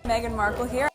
Meghan Markle here.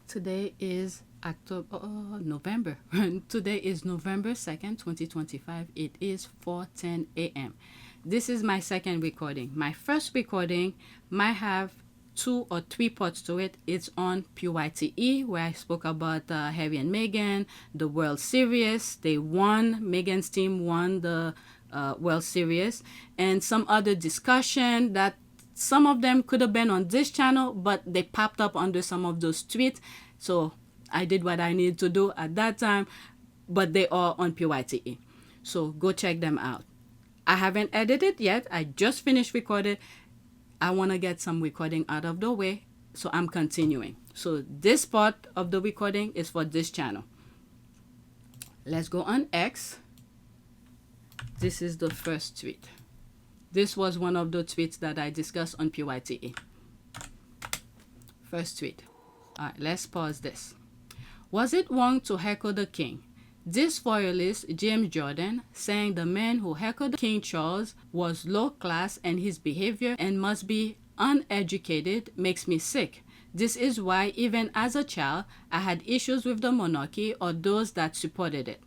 Today is November. Today is November 2nd, 2025. It is 4:10 a.m. This is my second recording. My first recording might have 2 or 3 parts to it. It's on PYTE, where I spoke about Harry and Meghan, the World Series. They won. Meghan's team won the World Series, and some other discussion that some of them could have been on this channel, but they popped up under some of those tweets. So I did what I needed to do at that time, but they are on PYTE. So go check them out. I haven't edited yet. I just finished recording. I want to get some recording out of the way, so I'm continuing. So this part of the recording is for this channel. Let's go on X. This is the first tweet. This was one of the tweets that I discussed on PYTE. First tweet. All right, let's pause this. Was it wrong to heckle the king? This royalist, James Jordan, saying the man who heckled King Charles was low class and his behavior and must be uneducated makes me sick. This is why even as a child, I had issues with the monarchy or those that supported it.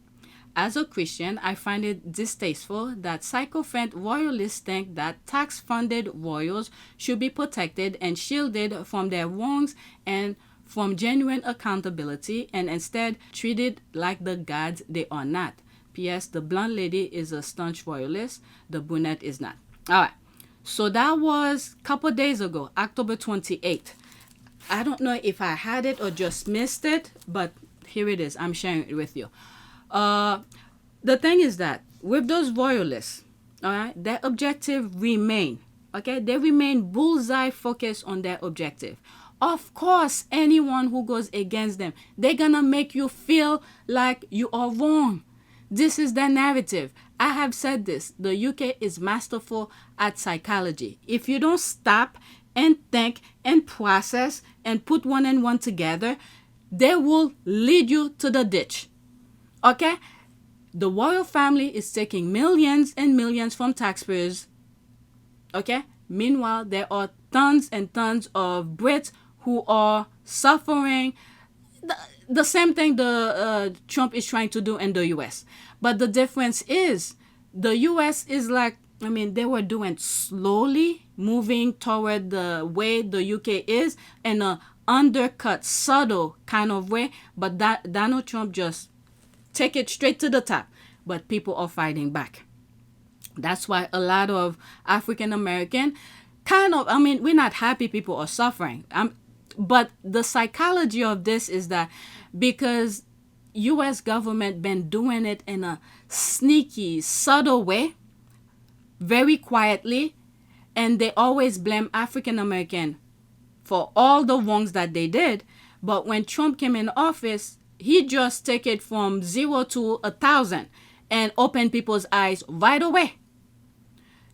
As a Christian, I find it distasteful that sycophant royalists think that tax-funded royals should be protected and shielded from their wrongs and from genuine accountability, and instead treated like the gods they are not. P.S. The blonde lady is a staunch royalist. The brunette is not. All right. So that was a couple days ago, October 28th. I don't know if I had it or just missed it, but here it is. I'm sharing it with you. The thing is that with those royalists, all right, their objective remain, okay? They remain bullseye focused on their objective. Of course, anyone who goes against them, they're gonna make you feel like you are wrong. This is their narrative. I have said this. The UK is masterful at psychology. If you don't stop and think and process and put one and one together, they will lead you to the ditch. Okay? The royal family is taking millions and millions from taxpayers. Okay? Meanwhile, there are tons and tons of Brits who are suffering the same thing the Trump is trying to do in the U.S. But the difference is the U.S. is like, I mean, they were doing slowly moving toward the way the U.K. is in a undercut, subtle kind of way. But that Donald Trump just take it straight to the top, but people are fighting back. That's why a lot of African American we're not happy people are suffering. But the psychology of this is that because U.S. government been doing it in a sneaky, subtle way, very quietly, and they always blame African American for all the wrongs that they did. But when Trump came in office, he just take it from 0 to 1,000 and opened people's eyes right away.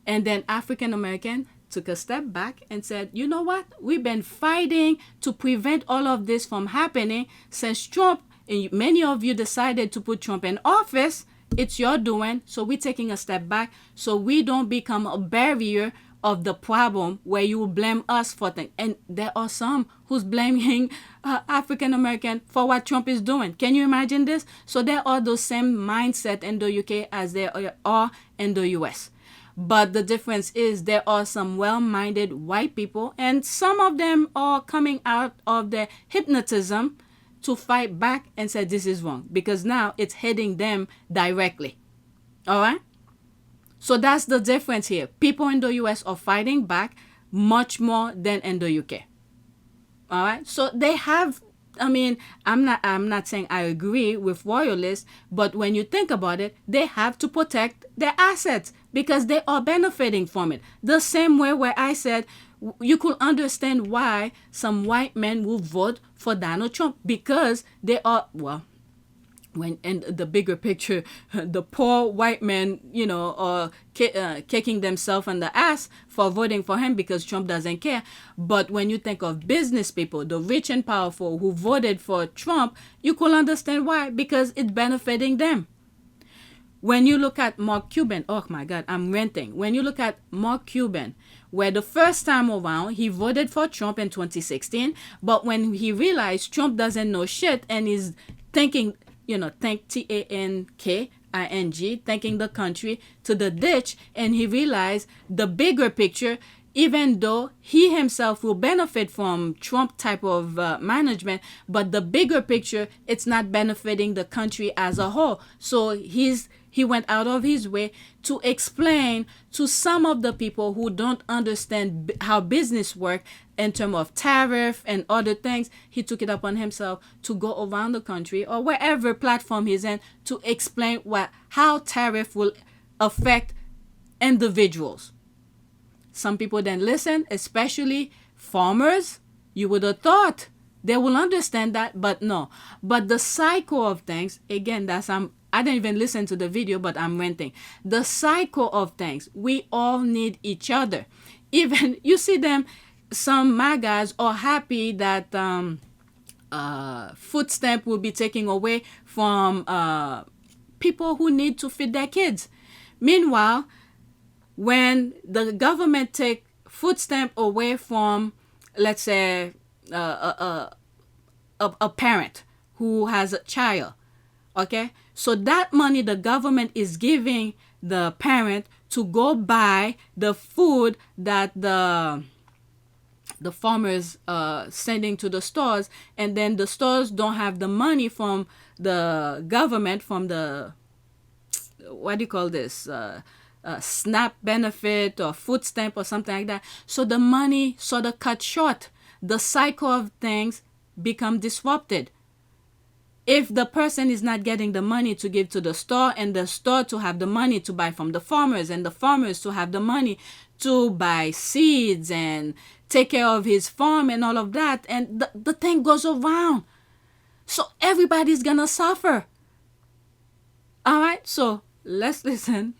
And then African American took a step back and said, you know what? We've been fighting to prevent all of this from happening since Trump, and many of you decided to put Trump in office. It's your doing. So we're taking a step back so we don't become a barrier of the problem where you will blame us for things. And there are some who's blaming African American for what Trump is doing. Can you imagine this? So there are those same mindset in the UK as there are in the US. But the difference is there are some well-minded white people, and some of them are coming out of their hypnotism to fight back and say this is wrong, because now it's hitting them directly. All right? So that's the difference here. People in the US are fighting back much more than in the UK. All right. So they have, I mean, I'm not saying I agree with royalists, but when you think about it, they have to protect their assets because they are benefiting from it. The same way where I said you could understand why some white men will vote for Donald Trump because they are, well, when in the bigger picture, the poor white men, you know, are kicking themselves in the ass for voting for him because Trump doesn't care. But when you think of business people, the rich and powerful who voted for Trump, you could understand why, because it's benefiting them. When you look at Mark Cuban, oh my God, I'm ranting. When you look at Mark Cuban, where the first time around he voted for Trump in 2016, but when he realized Trump doesn't know shit and is thinking, you know, tanking, thinking the country to the ditch, and he realized the bigger picture, even though he himself will benefit from Trump type of management, but the bigger picture, it's not benefiting the country as a whole. So he went out of his way to explain to some of the people who don't understand how business work in terms of tariff and other things. He took it upon himself to go around the country or wherever platform he's in to explain how tariff will affect individuals. Some people then listen, especially farmers. You would have thought they will understand that, but no. But the cycle of things, again, I didn't even listen to the video, but I'm ranting. The cycle of things, we all need each other. Even, you see them, some MAGAs are happy that food stamp will be taken away from people who need to feed their kids. Meanwhile, when the government take food stamp away from, let's say, a parent who has a child, okay? So that money the government is giving the parent to go buy the food that the farmers sending to the stores, and then the stores don't have the money from the government, from the, what do you call this, SNAP benefit or food stamp or something like that. So the money sort of cut short. The cycle of things become disrupted. If the person is not getting the money to give to the store, and the store to have the money to buy from the farmers, and the farmers to have the money to buy seeds and take care of his farm and all of that, and the thing goes around. So everybody's gonna suffer. All right, so let's listen.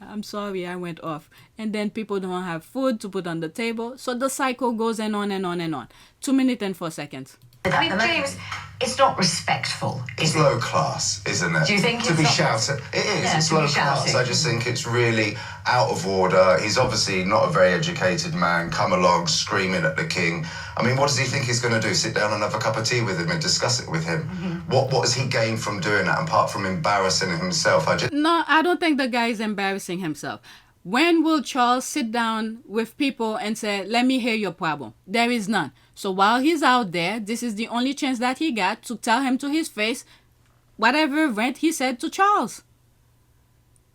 I'm sorry I went off. And then people don't have food to put on the table. So the cycle goes and on and on and on. 2 minutes and 4 seconds. I mean, James, it's not respectful. It's low class, isn't it? Do you think to it's be not... shouted? It is. Yeah, it's to low be class. shouting. I just think it's really out of order. He's obviously not a very educated man. Come along screaming at the king. I mean, what does he think he's going to do? Sit down and have a cup of tea with him and discuss it with him? Mm-hmm. What has he gained from doing that apart from embarrassing himself? No, I don't think the guy is embarrassing himself. When will Charles sit down with people and say, let me hear your problem? There is none. So while he's out there, this is the only chance that he got to tell him to his face whatever rant he said to Charles.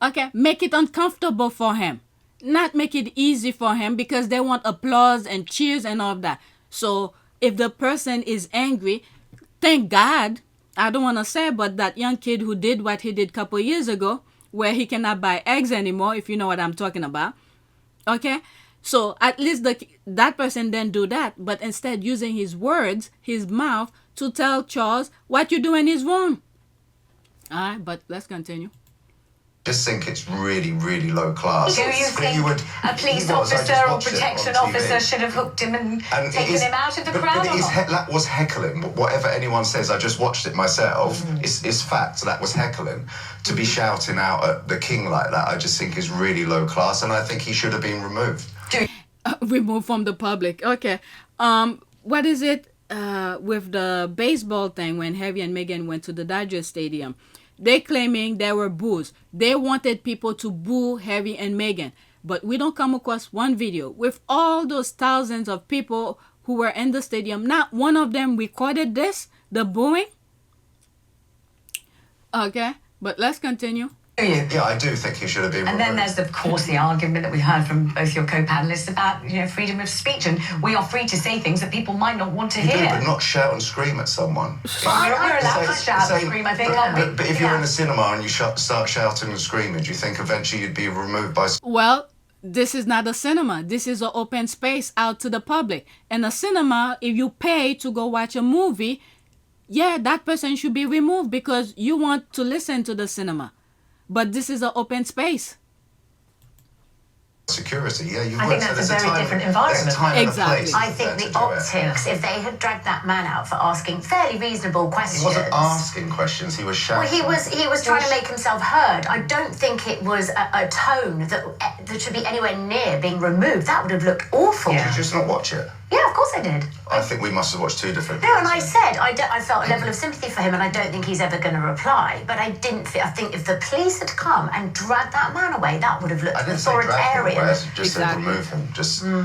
Okay, make it uncomfortable for him. Not make it easy for him, because they want applause and cheers and all of that. So if the person is angry, thank God, I don't want to say, but that young kid who did what he did a couple years ago, where he cannot buy eggs anymore, if you know what I'm talking about. Okay? So at least that person didn't do that, but instead using his words, his mouth, to tell Charles what you're doing is wrong. All right, but let's continue. Just think it's really, really low class. Do you think a police officer or protection officer should have hooked him and taken him out of the crowd? But that was heckling. Whatever anyone says, I just watched it myself. Mm-hmm. It's fact. That was heckling. To be shouting out at the king like that, I just think is really low class, and I think he should have been removed. Removed from the public. Okay. What is it with the baseball thing when Harry and Meghan went to the Dodgers Stadium? They claiming there were boos. They wanted people to boo Harry and Meghan. But we don't come across one video with all those thousands of people who were in the stadium. Not one of them recorded this, the booing. Okay, but let's continue. Do you? Yeah, I do think he should have been And then there's, of course, the argument that we heard from both your co-panelists about, freedom of speech, and we are free to say things that people might not want to hear. do, but not shout and scream at someone. We're allowed to shout and scream, I think, aren't we? But if you're in a cinema and you start shouting and screaming, do you think eventually you'd be removed by... Well, this is not a cinema. This is an open space out to the public. In a cinema, if you pay to go watch a movie, yeah, that person should be removed because you want to listen to the cinema. But this is an open space. Security, yeah, you I think that's a very different environment. Exactly. I think the optics, if they had dragged that man out for asking fairly reasonable questions. He wasn't asking questions, he was shouting. Well, he was trying to make himself heard. I don't think it was a tone that should be anywhere near being removed. That would have looked awful. Did you just not watch it? Yeah, of course I did. I think we must have watched two different No, things. and I said I felt a level of sympathy for him, and I don't think he's ever going to reply. But I think if the police had come and dragged that man away, that would have looked authoritarian. Just said remove him.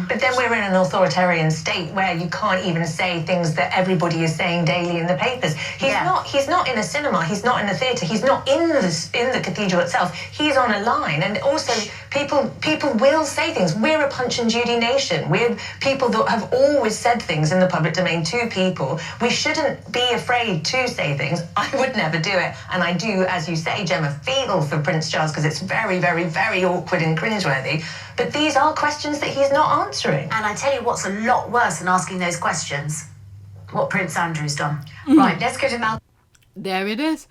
But then we're in an authoritarian state where you can't even say things that everybody is saying daily in the papers. He's not in a cinema. He's not in a theatre. He's not in the cathedral itself. He's on a line, and also people will say things. We're a Punch and Judy nation. We're people that have always said things in the public domain to people. We shouldn't be afraid to say things. I would never do it, and I do, as you say, Gemma, feel for Prince Charles because it's very, very, very awkward and cringeworthy. But these are questions that he's not answering. And I tell you what's a lot worse than asking those questions. What Prince Andrew's done. Right, let's go to Mal. There it is.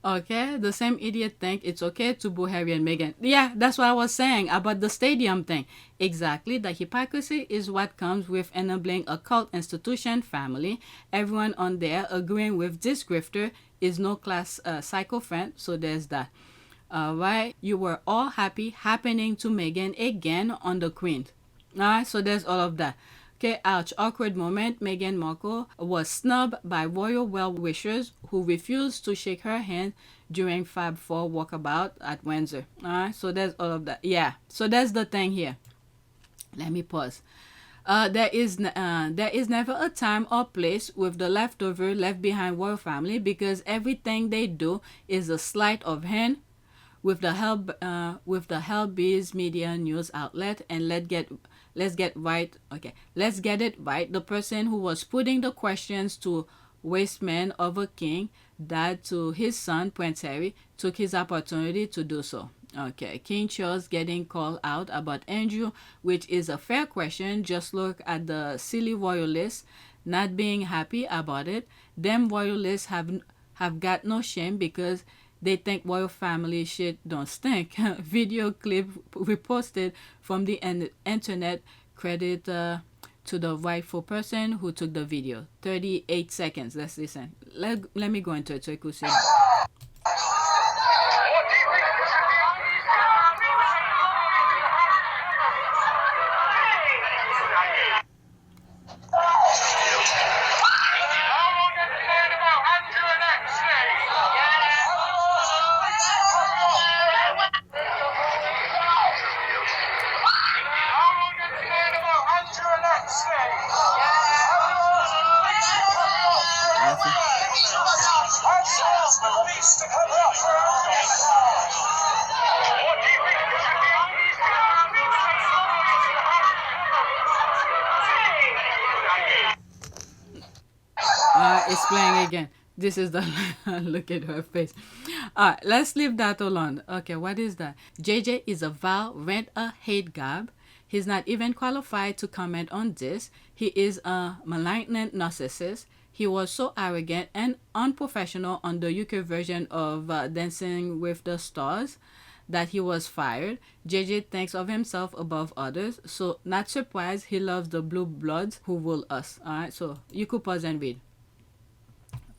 Okay, the same idiot think it's okay to boo Harry and Meghan. Yeah, that's what I was saying about the stadium thing. Exactly, the hypocrisy is what comes with enabling a cult institution family. Everyone on there agreeing with this grifter is no class psycho friend, so there's that. Right, you were all happy happening to Meghan again on the Queen. Alright, so there's all of that. Okay, ouch, awkward moment. Meghan Markle was snubbed by royal well-wishers who refused to shake her hand during Fab 4 walkabout at Windsor. Alright, so there's all of that. Yeah, so that's the thing here. Let me pause. There is never a time or place with the leftover left behind royal family because everything they do is a sleight of hand with the Hellbees media news outlet, and let's get it right. The person who was putting the questions to waste man of a king, dad to his son Prince Harry, took his opportunity to do so. Okay, King Charles getting called out about Andrew, which is a fair question. Just look at the silly royalists not being happy about it. Them royalists have got no shame because they think royal family shit don't stink. Video clip reposted from the internet. Credit to the rightful person who took the video. 38 seconds. Let's listen. Let me go into it so you could see. It's playing again. This is the look at her face. Alright, let's leave that alone. Okay, what is that? JJ is a vile rent-a-hate gob. He's not even qualified to comment on this. He is a malignant narcissist. He was so arrogant and unprofessional on the UK version of Dancing with the Stars that he was fired. JJ thinks of himself above others, so not surprised he loves the blue bloods who rule us. Alright, so you could pause and read.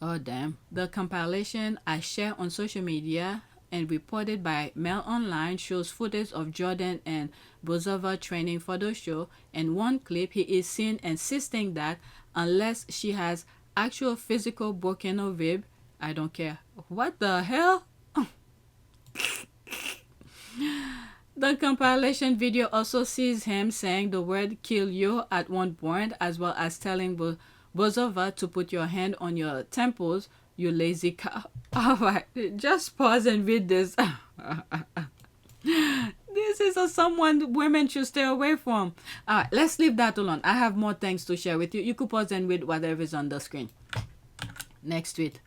Oh damn. The compilation I share on social media and reported by Mail Online shows footage of Jordan and Bozova training for the show. In one clip, he is seen insisting that unless she has actual physical broken or rib, I don't care. What the hell? The compilation video also sees him saying the word kill you at one point, as well as telling Bozova to put your hand on your temples you lazy cow. All right, just pause and read this. This is someone women should stay away from. All right, let's leave that alone. I have more things to share with you. You could pause and read whatever is on the screen. Next tweet.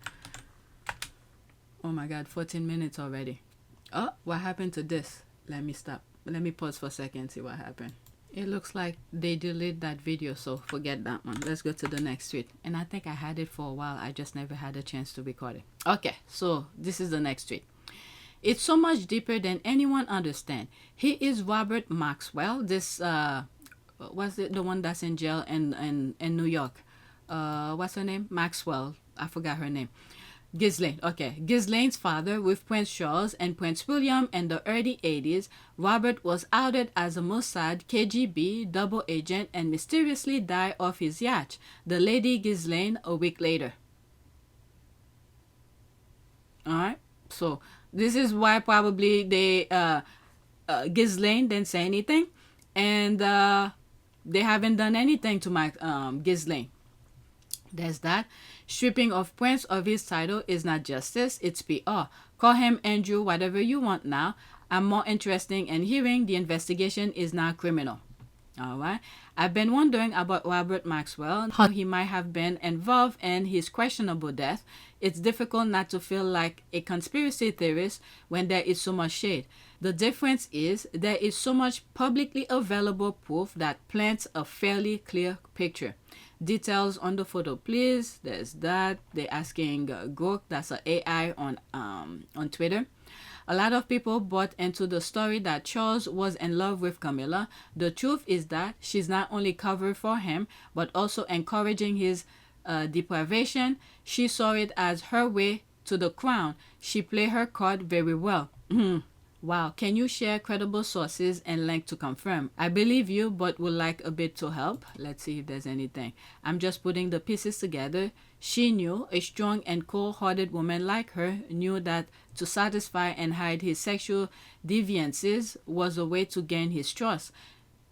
Oh my God, 14 minutes already. Oh, what happened to this? Let me stop. Let me pause for a second, see what happened. It looks like they deleted that video, so forget that one. Let's go to the next tweet. And I think I had it for a while. I just never had a chance to record it. Okay, so this is the next tweet. It's so much deeper than anyone understands. He is Robert Maxwell. This what's it, the one that's in jail in New York? What's her name? Maxwell. I forgot her name. Ghislaine. Okay. Ghislaine's father with Prince Charles and Prince William in the early 80s. Robert was outed as a Mossad KGB double agent and mysteriously died off his yacht, the Lady Ghislaine, a week later. Alright. So this is why probably they Ghislaine didn't say anything, and they haven't done anything to my Ghislaine. There's that. Stripping of Prince of his title is not justice, it's PR. Call him Andrew, whatever you want now. I'm more interested in hearing the investigation is not criminal. Alright. I've been wondering about Robert Maxwell, how he might have been involved in his questionable death. It's difficult not to feel like a conspiracy theorist when there is so much shade. The difference is there is so much publicly available proof that paints a fairly clear picture. Details on the photo, please. There's that. They're asking Gork, that's an AI on Twitter. A lot of people bought into the story that Charles was in love with Camilla. The truth is that she's not only covered for him, but also encouraging his deprivation. She saw it as her way to the crown. She played her card very well. Wow, can you share credible sources and link to confirm? I believe you, but would like a bit to help. Let's see if there's anything. I'm just putting the pieces together. She knew, a strong and cold-hearted woman like her knew that to satisfy and hide his sexual deviances was a way to gain his trust.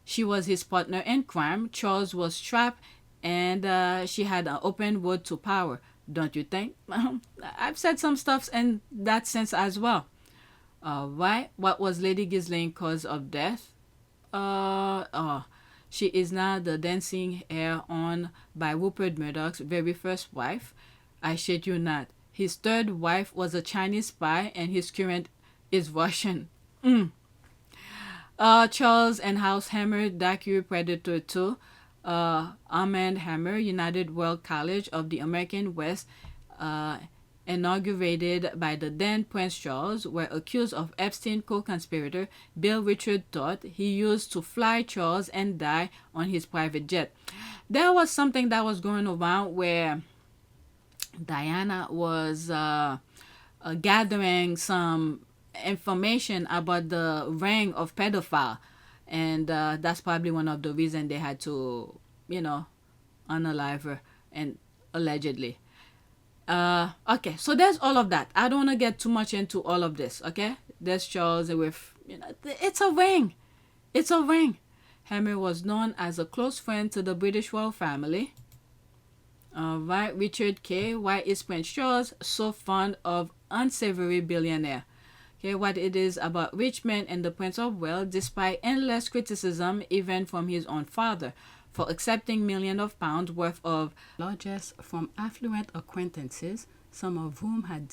She was his partner in crime. Charles was trapped, and she had an open road to power. Don't you think? I've said some stuff in that sense as well. Why? What was Lady Ghislaine's cause of death? She is now the dancing heir on by Rupert Murdoch's very first wife. I shit you not. His third wife was a Chinese spy, and his current is Russian. Charles and House Hammer, Docu Predator 2. Armand Hammer, United World College of the American West, inaugurated by the then Prince Charles, were accused of Epstein co-conspirator Bill Richard thought he used to fly Charles and die on his private jet. There was something that was going around where Diana was gathering some information about the ring of pedophile, and that's probably one of the reasons they had to, unalive her, and allegedly. Okay, so there's all of that. I don't want to get too much into all of this, okay? There's Charles with, it's a ring. It's a ring. Henry was known as a close friend to the British royal family. Alright, Richard K. Why is Prince Charles so fond of unsavory billionaire? Okay, what it is about rich men and the Prince of Wales, despite endless criticism, even from his own father, for accepting millions of pounds worth of largesse from affluent acquaintances, some of whom had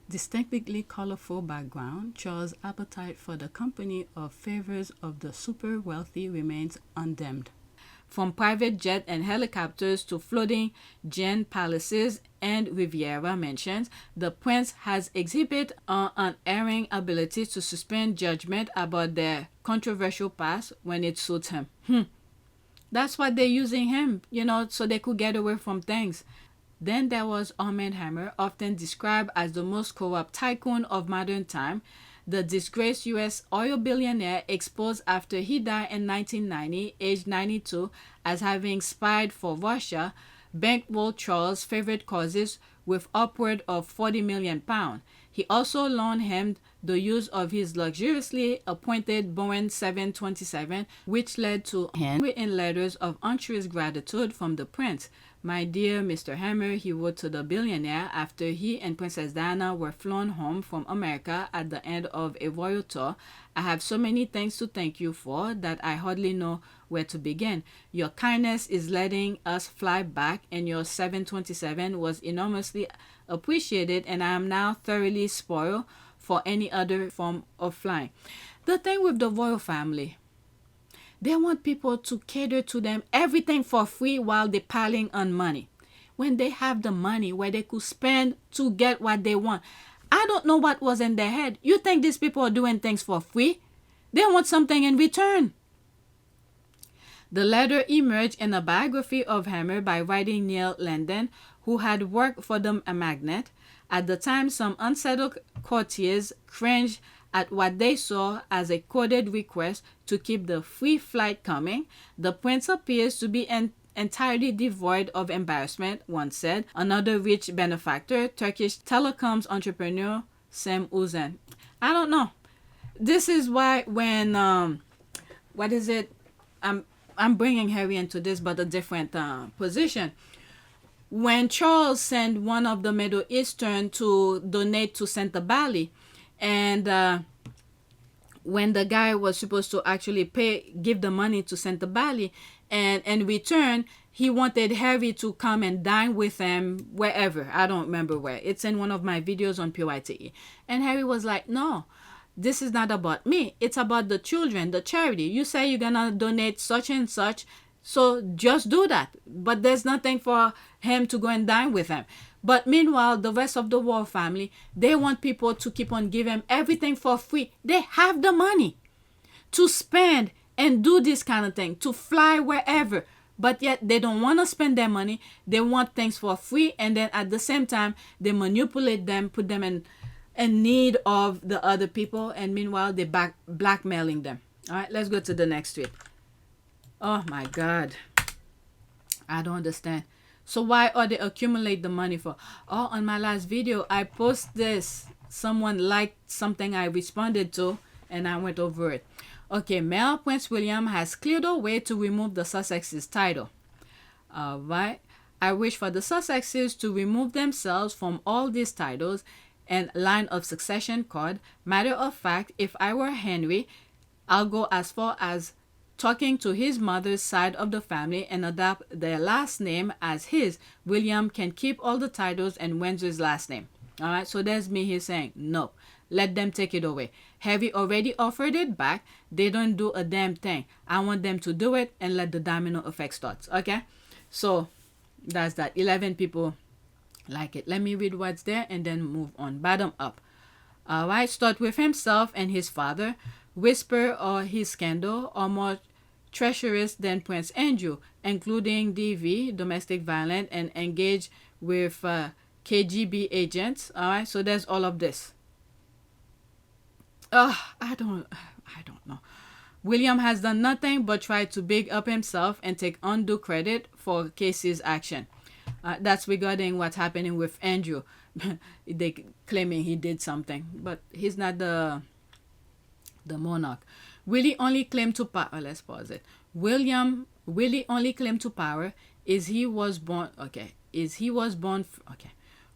distinctly colorful background. Charles' appetite for the company of favors of the super wealthy remains undimmed. From private jet and helicopters to floating gin palaces and Riviera mansions, the prince has exhibited an unerring ability to suspend judgment about their controversial past when it suits him. That's why they're using him, so they could get away from things. Then there was Armand Hammer, often described as the most corrupt tycoon of modern time, the disgraced U.S. oil billionaire exposed after he died in 1990, aged 92, as having spied for Russia, bankrolled Charles' favorite causes with upward of £40 million. He also loaned him the use of his luxuriously appointed Boeing 727, which led to handwritten letters of unctuous gratitude from the prince. My dear Mr. Hammer, he wrote to the billionaire after he and Princess Diana were flown home from America at the end of a royal tour. I have so many things to thank you for that I hardly know where to begin. Your kindness is letting us fly back, and your 727 was enormously appreciated, and I am now thoroughly spoiled for any other form of flying. The thing with the royal family, they want people to cater to them everything for free while they're piling on money. When they have the money where they could spend to get what they want. I don't know what was in their head. You think these people are doing things for free? They want something in return. The letter emerged in a biography of Hammer by writing Neil Landon, who had worked for the Magnet. At the time, some unsettled courtiers cringed at what they saw as a coded request to keep the free flight coming. The prince appears to be entirely devoid of embarrassment, one said. Another rich benefactor, Turkish telecoms entrepreneur Sam Uzen. I don't know. This is why when what is it? I'm bringing Harry into this, but a different position. When Charles sent one of the Middle Eastern to donate to Santa Bali, and when the guy was supposed to actually give the money to Santa Bali, and in return, he wanted Harry to come and dine with him wherever. I don't remember where. It's in one of my videos on PYTE. And Harry was like, no, this is not about me. It's about the children, the charity. You say you're going to donate such and such, so just do that. But there's nothing for him to go and dine with him. But meanwhile, the rest of the royal family, they want people to keep on giving everything for free. They have the money to spend and do this kind of thing, to fly wherever. But yet they don't want to spend their money. They want things for free. And then at the same time, they manipulate them, put them in need of the other people. And meanwhile, they're blackmailing them. All right, let's go to the next tweet. Oh my God. I don't understand. So why are they accumulate the money for? Oh, on my last video, I post this. Someone liked something I responded to, and I went over it. Okay, male Prince William has cleared a way to remove the Sussexes title. All right. I wish for the Sussexes to remove themselves from all these titles and line of succession card. Matter of fact, if I were Henry, I'll go as far as talking to his mother's side of the family and adopt their last name as his. William can keep all the titles and Windsor's last name. All right, so there's me here saying, no, let them take it away. Harry already offered it back. They don't do a damn thing. I want them to do it and let the domino effect start. Okay, so that's that. 11 people like it. Let me read what's there and then move on. Bottom up. All right, start with himself and his father. Whisper or his scandal are more treacherous than Prince Andrew, including DV, domestic violence, and engage with KGB agents. All right, so there's all of this. I don't know. William has done nothing but try to big up himself and take undue credit for Casey's action. That's regarding what's happening with Andrew. They claiming he did something, but he's not the monarch. Willie only claim to power. Let's pause it. Willie only claim to power is he was born. Okay, is he was born. Okay,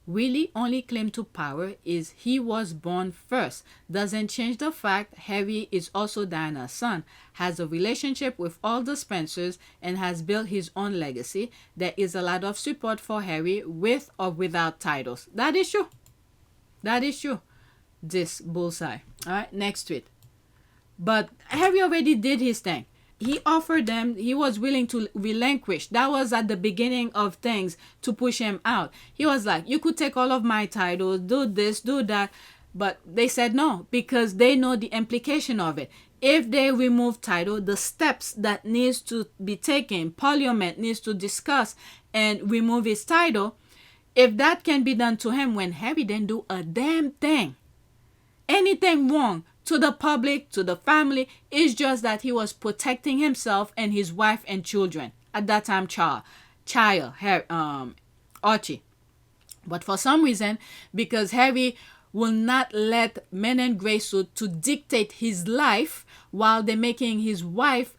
Willie only claim to power is he was born first. Doesn't change the fact Harry is also Diana's son, has a relationship with all the Spencers, and has built his own legacy. There is a lot of support for Harry with or without titles. That is true. That is true. This bullseye. All right, next tweet. But Harry already did his thing. He offered them, he was willing to relinquish. That was at the beginning of things to push him out. He was like, you could take all of my titles, do this, do that. But they said no, because they know the implication of it. If they remove title, the steps that needs to be taken, Parliament needs to discuss and remove his title. If that can be done to him when Harry didn't do a damn thing, anything wrong, to the public, to the family, it's just that he was protecting himself and his wife and children. At that time, Archie. But for some reason, because Harry will not let men in gray suit to dictate his life while they're making his wife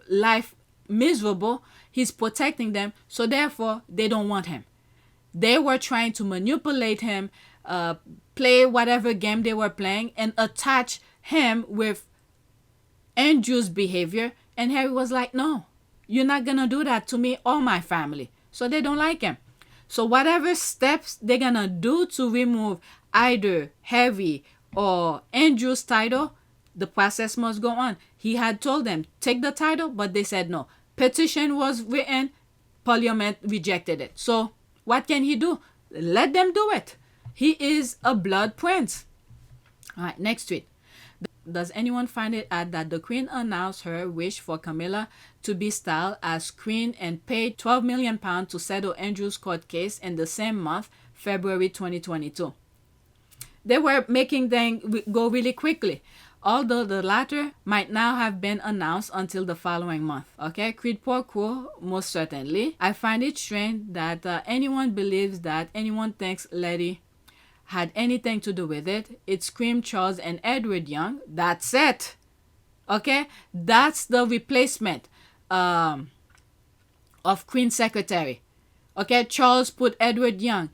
life miserable. He's protecting them, so therefore they don't want him. They were trying to manipulate him, play whatever game they were playing, and attach him with Andrew's behavior. And Harry was like, no, you're not gonna do that to me or my family. So they don't like him. So whatever steps they're gonna do to remove either Harry or Andrew's title, the process must go on. He had told them, take the title, but they said no. Petition was written, Parliament rejected it. So what can he do? Let them do it. He is a blood prince. All right, next tweet. Does anyone find it odd that the Queen announced her wish for Camilla to be styled as Queen and paid £12 million to settle Andrew's court case in the same month, February 2022? They were making them go really quickly, although the latter might now have been announced until the following month. Okay, quid pro quo, most certainly. I find it strange that anyone believes that anyone thinks Lili had anything to do with it. It's Queen Charles and Edward Young. That's it. Okay, that's the replacement of Queen Secretary. Okay, Charles put Edward Young.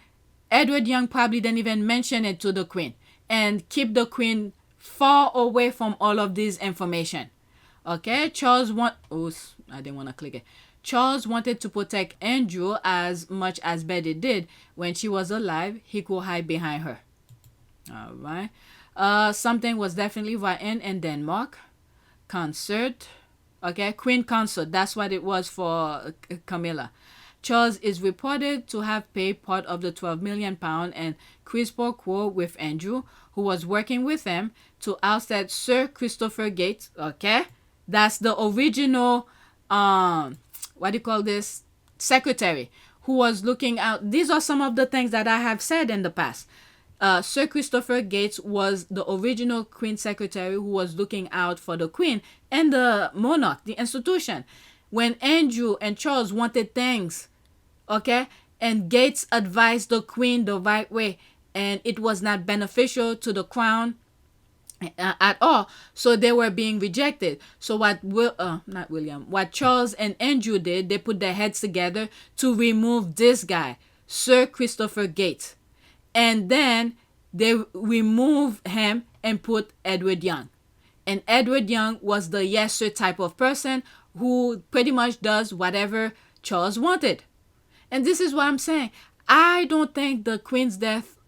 Edward Young probably didn't even mention it to the Queen and keep the Queen far away from all of this information. Okay, Charles I didn't want to click it. Charles wanted to protect Andrew as much as Betty did. When she was alive, he could hide behind her. All right. Something was definitely rotten in Denmark. Concert. Okay, Queen Consort. That's what it was for Camilla. Charles is reported to have paid part of the £12 million and quid pro quo with Andrew, who was working with him, to oust Sir Christopher Gates. Okay, that's the original secretary who was looking out. These are some of the things that I have said in the past. Sir Christopher Gates was the original Queen Secretary who was looking out for the Queen and the monarch, the institution. When Andrew and Charles wanted things, okay, and Gates advised the Queen the right way, and it was not beneficial to the crown at all, so they were being rejected. So what Charles and Andrew did, they put their heads together to remove this guy, Sir Christopher Gates, and then they removed him and put Edward Young. And Edward Young was the yes sir type of person who pretty much does whatever Charles wanted. And this is what I'm saying. I don't think the Queen's death,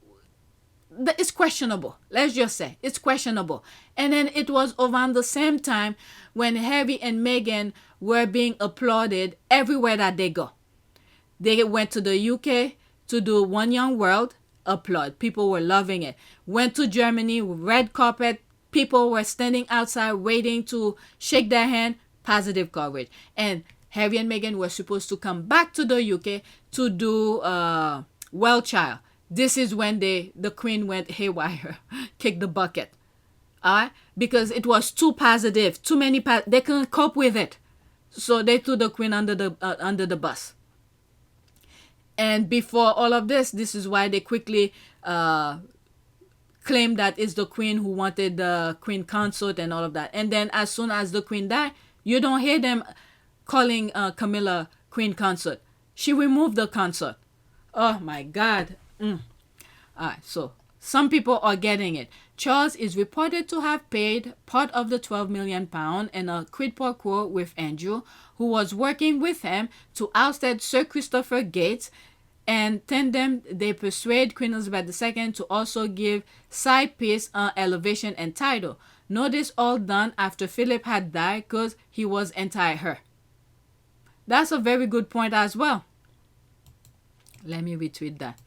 it's questionable. Let's just say it's questionable. And then it was around the same time when Harry and Meghan were being applauded everywhere that they go. They went to the UK to do One Young World, applaud. People were loving it. Went to Germany, red carpet. People were standing outside waiting to shake their hand, positive coverage. And Harry and Meghan were supposed to come back to the UK to do Well Child. This is when the Queen went haywire, kicked the bucket. Because it was too positive, too many, they couldn't cope with it. So they threw the Queen under the bus. And before all of this is why they quickly claimed that it's the Queen who wanted the Queen Consort and all of that. And then as soon as the Queen died, you don't hear them calling Camilla Queen Consort. She removed the consort. Oh my God. Alright, so some people are getting it. Charles is reported to have paid part of the £12 million in a quid pro quo with Andrew, who was working with him to oust Sir Christopher Gates, and tandem they persuade Queen Elizabeth II to also give side piece an elevation and title. Notice all done after Philip had died because he was anti-her. That's a very good point as well. Let me retweet that.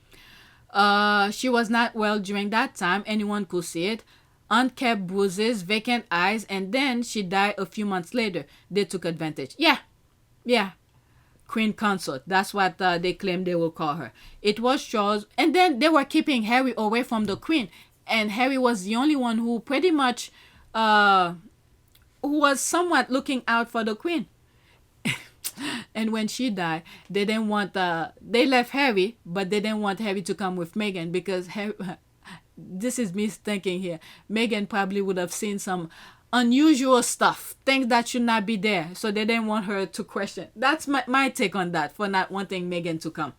She was not well during that time. Anyone could see it. Unkept bruises, vacant eyes, and then she died a few months later. They took advantage. Yeah. Queen Consort. That's what they claimed they will call her. It was Charles. And then they were keeping Harry away from the Queen. And Harry was the only one who pretty much, who was somewhat looking out for the Queen. And when she died, they didn't want they left Harry, but they didn't want Harry to come with Meghan because Harry, this is me thinking here, Meghan probably would have seen some unusual stuff, things that should not be there, so they didn't want her to question. That's my take on that, for not wanting Meghan to come.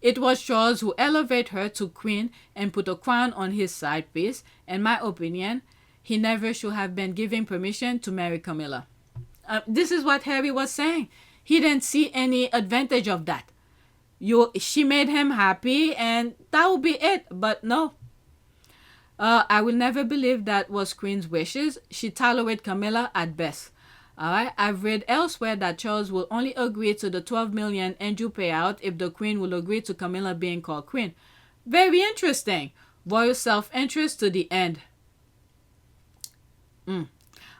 It was Charles who elevated her to queen and put a crown on his side piece. In my opinion, he never should have been given permission to marry Camilla. This is what Harry was saying. He didn't see any advantage of that. She made him happy and that would be it. But no. I will never believe that was Queen's wishes. She tolerated Camilla at best. Alright, I've read elsewhere that Charles will only agree to the 12 million Andrew payout if the Queen will agree to Camilla being called Queen. Very interesting. Royal self-interest to the end.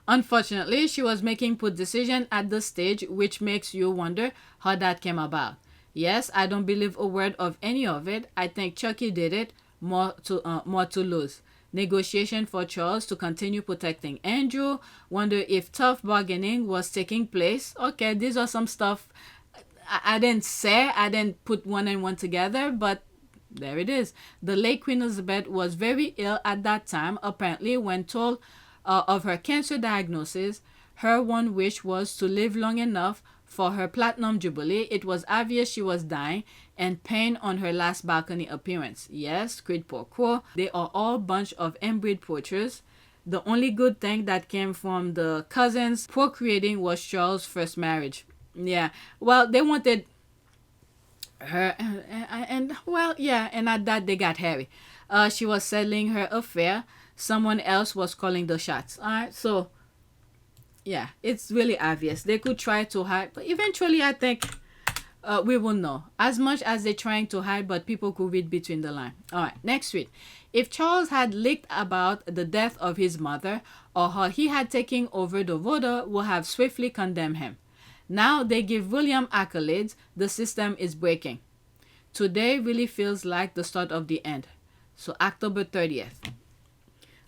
Unfortunately, she was making poor decision at the stage, which makes you wonder how that came about. Yes, I don't believe a word of any of it. I think Chucky did it, more to lose. Negotiation for Charles to continue protecting Andrew. Wonder if tough bargaining was taking place. Okay, these are some stuff I didn't say. I didn't put one and one together, but there it is. The late Queen Elizabeth was very ill at that time. Apparently, when told of her cancer diagnosis, her one wish was to live long enough for her platinum jubilee. It was obvious she was dying and pain on her last balcony appearance. Yes, quid pro quo. They are all a bunch of inbred poachers. The only good thing that came from the cousins procreating was Charles' first marriage. Yeah, well, they wanted her, and at that they got Harry. She was settling her affair. Someone else was calling the shots. All right, so yeah, it's really obvious. They could try to hide, but eventually I think we will know. As much as they're trying to hide, but people could read between the lines. All right, next tweet. If Charles had leaked about the death of his mother or how he had taken over the voter, would have swiftly condemned him. Now they give William accolades. The system is breaking. Today really feels like the start of the end. So October 30th.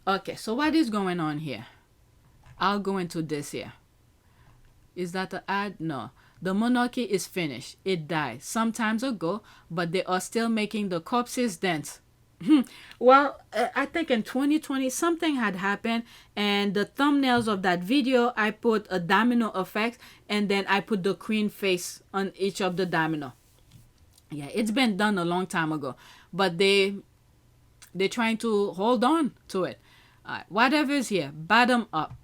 Okay, so what is going on here? I'll go into this here. Is that an ad? No. The monarchy is finished. It died some times ago, but they are still making the corpses dance. Well, I think in 2020 something had happened, and the thumbnails of that video, I put a domino effect, and then I put the queen face on each of the domino. Yeah, it's been done a long time ago, but they're trying to hold on to it. Whatever's here, bottom up.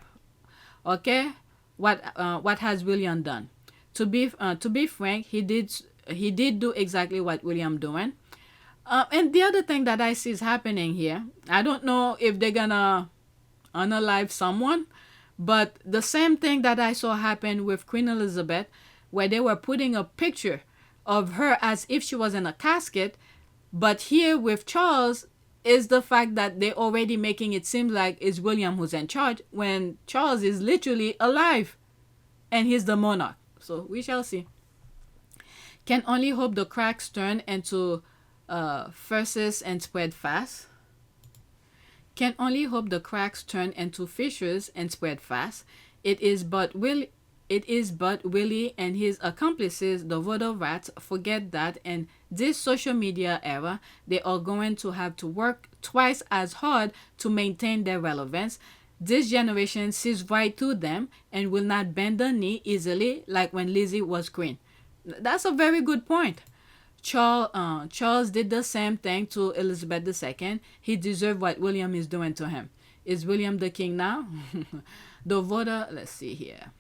Okay, what has William done? To be frank, he did do exactly what William doing. And the other thing that I see is happening here, I don't know if they're gonna unalive someone, but the same thing that I saw happen with Queen Elizabeth, where they were putting a picture of her as if she was in a casket, but here with Charles is the fact that they're already making it seem like it's William who's in charge when Charles is literally alive and he's the monarch. So we shall see. Can only hope the cracks turn into fissures and spread fast. Can only hope the cracks turn into fissures and spread fast. It is but Willie and his accomplices, the voter rats, forget that in this social media era, they are going to have to work twice as hard to maintain their relevance. This generation sees right through them and will not bend the knee easily like when Lizzie was queen. That's a very good point. Charles did the same thing to Elizabeth II. He deserved what William is doing to him. Is William the king now? The voter, let's see here.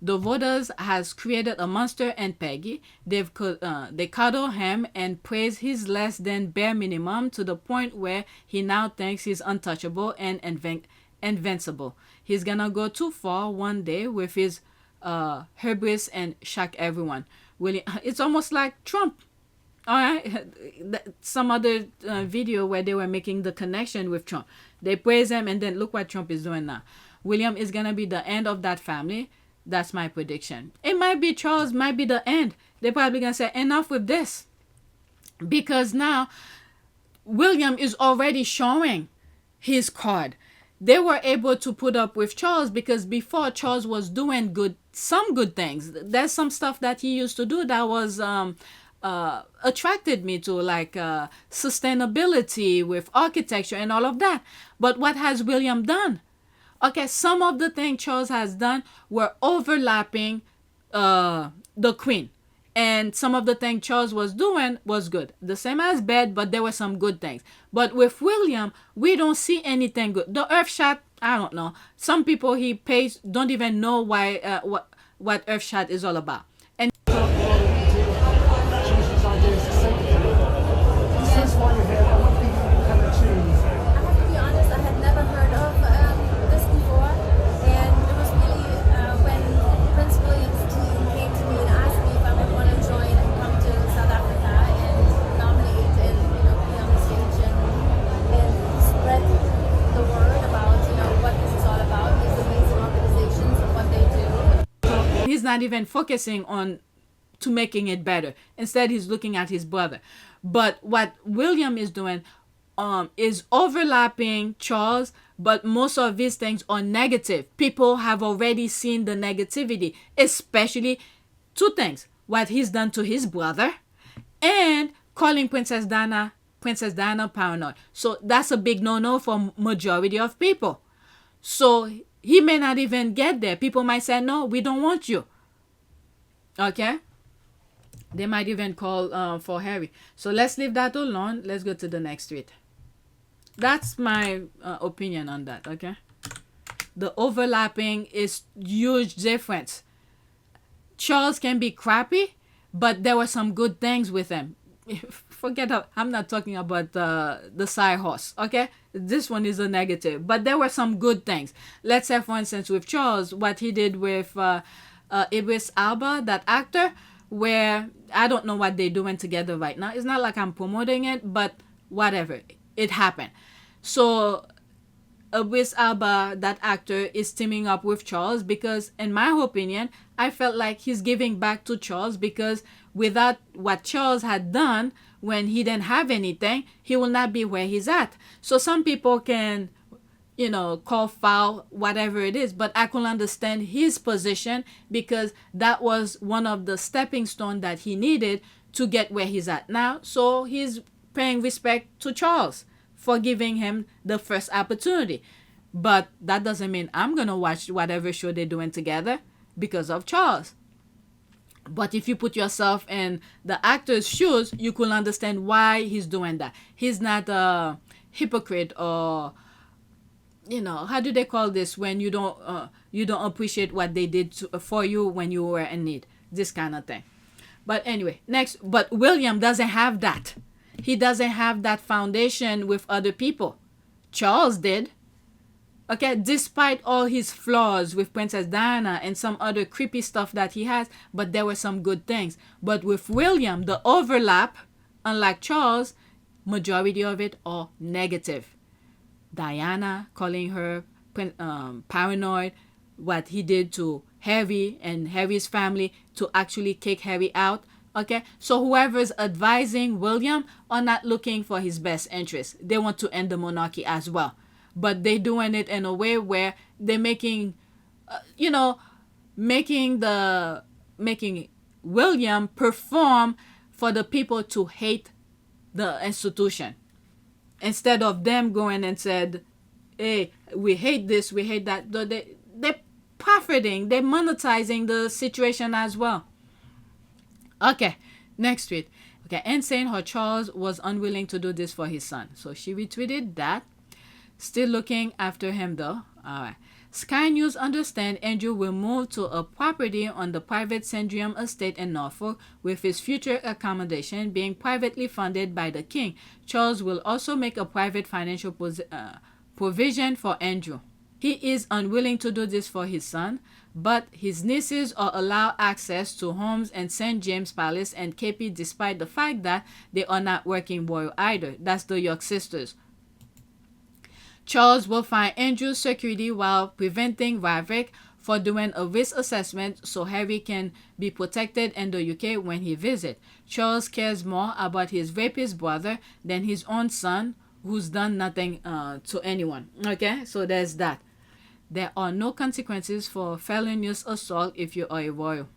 The voters has created a monster and Peggy. They cuddle him and praise his less than bare minimum to the point where he now thinks he's untouchable and invincible. He's gonna go too far one day with his hubris and shock everyone. It's almost like Trump. All right, some other video where they were making the connection with Trump. They praise him and then look what Trump is doing now. William is gonna be the end of that family. That's my prediction. It might be Charles, might be the end. They're probably gonna say enough with this, because now William is already showing his card. they were able to put up with Charles because before Charles was doing some good things. There's some stuff that he used to do that was attracted me to, like sustainability with architecture and all of that. But what has William done? Okay, some of the things Charles has done were overlapping the Queen. And some of the things Charles was doing was good. The same as bad, but there were some good things. But with William, we don't see anything good. The Earthshot, I don't know. Some people he pays don't even know why what Earthshot is all about. And he's not even focusing on to making it better. Instead, he's looking at his brother. But what William is doing is overlapping Charles, but most of these things are negative. People have already seen the negativity, especially two things: what he's done to his brother and calling Princess Diana paranoid. So that's a big no-no for majority of people. So he may not even get there. People might say, no, we don't want you. Okay? They might even call for Harry. So let's leave that alone. Let's go to the next tweet. That's my opinion on that, okay? The overlapping is huge difference. Charles can be crappy, but there were some good things with him. Forget that. I'm not talking about the side horse, okay? This one is a negative, but there were some good things. Let's say, for instance, with Charles, what he did with Idris Elba, that actor, where I don't know what they're doing together right now. It's not like I'm promoting it, but whatever. It happened. So Idris Elba, that actor, is teaming up with Charles because, in my opinion, I felt like he's giving back to Charles because without what Charles had done when he didn't have anything, he will not be where he's at. So some people can, call foul, whatever it is, but I can understand his position because that was one of the stepping stones that he needed to get where he's at now. So he's paying respect to Charles for giving him the first opportunity. But that doesn't mean I'm going to watch whatever show they're doing together because of Charles. But if you put yourself in the actor's shoes, you can understand why he's doing that. He's not a hypocrite or, how do they call this when you don't appreciate what they did for you when you were in need. This kind of thing. But anyway, next. But William doesn't have that. He doesn't have that foundation with other people. Charles did. Okay, despite all his flaws with Princess Diana and some other creepy stuff that he has, but there were some good things. But with William, the overlap, unlike Charles, majority of it are negative. Diana calling her paranoid, what he did to Harry and Harry's family to actually kick Harry out. Okay, so whoever's advising William are not looking for his best interest. They want to end the monarchy as well. But they're doing it in a way where they're making William perform for the people to hate the institution. Instead of them going and said, hey, we hate this, we hate that. They're profiting, they're monetizing the situation as well. Okay, next tweet. Okay, and saying how Charles was unwilling to do this for his son. So she retweeted that. Still looking after him though. Alright. Sky News understand Andrew will move to a property on the private Sandringham estate in Norfolk with his future accommodation being privately funded by the king. Charles will also make a private financial provision for Andrew. He is unwilling to do this for his son, but his nieces are allowed access to homes in St. James Palace and KP despite the fact that they are not working royal either. That's the York sisters. Charles will find Andrew's security while preventing Ravik for doing a risk assessment so Harry can be protected in the UK when he visits. Charles cares more about his rapist brother than his own son, who's done nothing to anyone. Okay, so there's that. There are no consequences for felonious assault if you are a royal.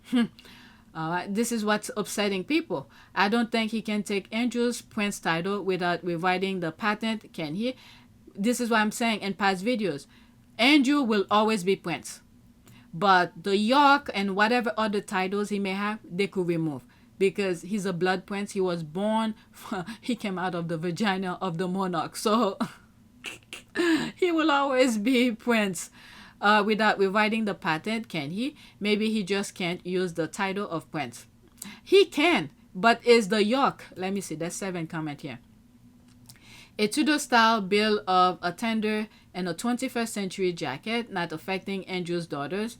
This is what's upsetting people. I don't think he can take Andrew's prince title without rewriting the patent, can he? This is what I'm saying in past videos. Andrew will always be prince. But the York and whatever other titles he may have, they could remove. Because he's a blood prince. He was born, he came out of the vagina of the monarch. So he will always be prince. Without rewriting the patent, can he? Maybe he just can't use the title of prince. He can, but is the York. Let me see, there's 7 comment here. A Tudor-style bill of attainder and a 21st century jacket, not affecting Andrew's daughters.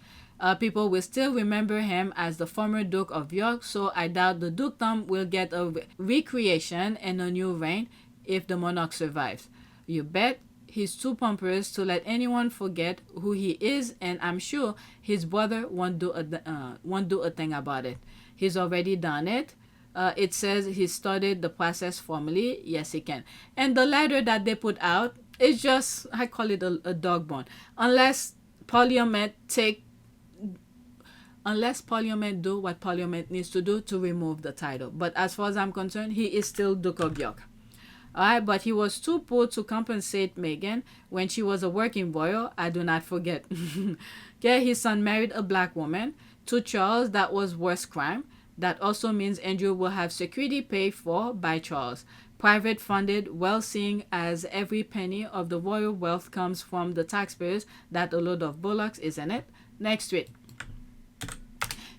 People will still remember him as the former Duke of York, so I doubt the dukedom will get a recreation and a new reign if the monarch survives. You bet. He's too pompous to let anyone forget who he is, and I'm sure his brother won't do a thing about it. He's already done it. It says he started the process formally. Yes, he can. And the letter that they put out is just, I call it a dog bone. Unless Parliament do what Parliament needs to do to remove the title. But as far as I'm concerned, he is still Duke of York. Alright, but he was too poor to compensate Meghan when she was a working royal. I do not forget. Okay, his son married a black woman. To Charles, that was worst crime. That also means Andrew will have security paid for by Charles. Private funded, well, seeing as every penny of the royal wealth comes from the taxpayers. That a load of bullocks, isn't it? Next tweet.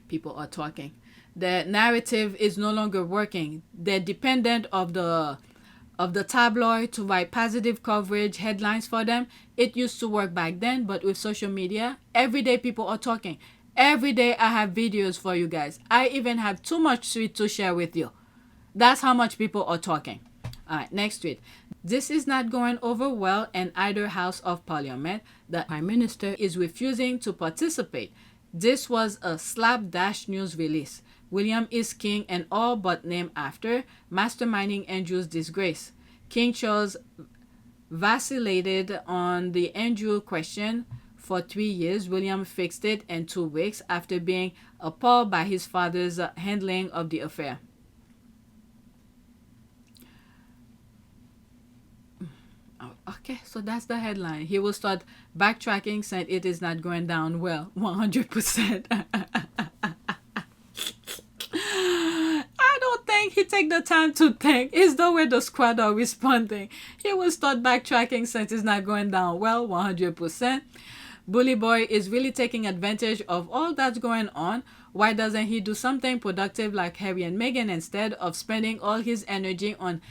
People are talking. The narrative is no longer working. They're dependent of the tabloid to write positive coverage headlines for them. It used to work back then, but with social media, every day people are talking. Every day I have videos for you guys. I even have too much tweet to share with you. That's how much people are talking. Alright, next tweet. This is not going over well in either House of Parliament. The Prime Minister is refusing to participate. This was a slapdash news release. William is king and all but named after, masterminding Andrew's disgrace. King Charles vacillated on the Andrew question for 3 years. William fixed it in 2 weeks after being appalled by his father's handling of the affair. Okay, so that's the headline. He will start backtracking, saying it is not going down well. 100%. He take the time to think. It's the way the squad are responding. He will start backtracking since it's not going down well. 100%. Bully boy is really taking advantage of all that's going on. Why doesn't he do something productive like Harry and Meghan instead of spending all his energy on